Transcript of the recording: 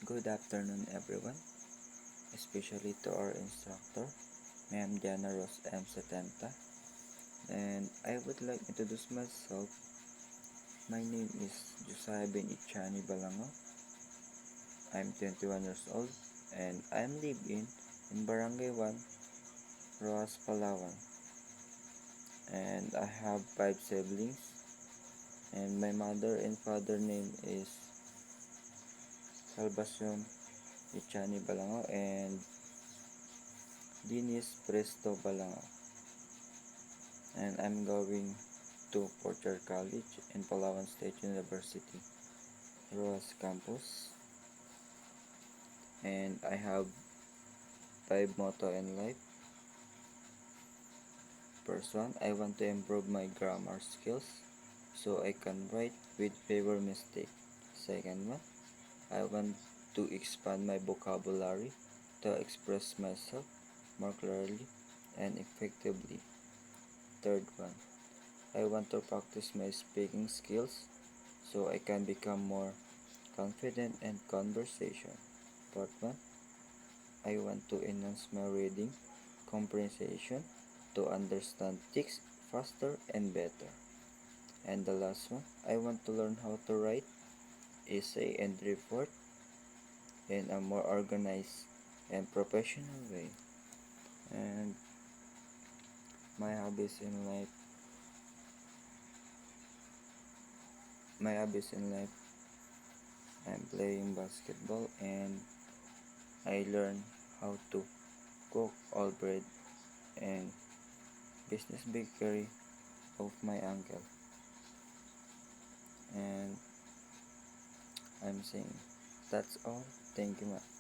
Good afternoon, everyone, especially to our instructor, Ma'am Diana Rose M. Setenta. And I would like to introduce myself. My name is Josiah Ben Ichani Balango. I'm 21 years old and I'm living in Barangay 1, Roas, Palawan. And I have 5 siblings. And my mother and father name is Salvacion Ichani Balango and Dinis Presto Balango. And I'm going to Porter College in Palawan State University, Roas Campus. And I have 5 motto in life. First one, I want to improve my grammar skills so I can write with fewer mistakes. Second one, I want to expand my vocabulary to express myself more clearly and effectively. Third one, I want to practice my speaking skills so I can become more confident in conversation. Fourth one, I want to enhance my reading comprehension to understand text faster and better. And the last one, I want to learn how to write essay and report in a more organized and professional way. And my hobbies in life, my hobbies in life, I'm playing basketball and I learn how to cook all bread and business bakery of my uncle. And I'm saying that's all. Thank you much.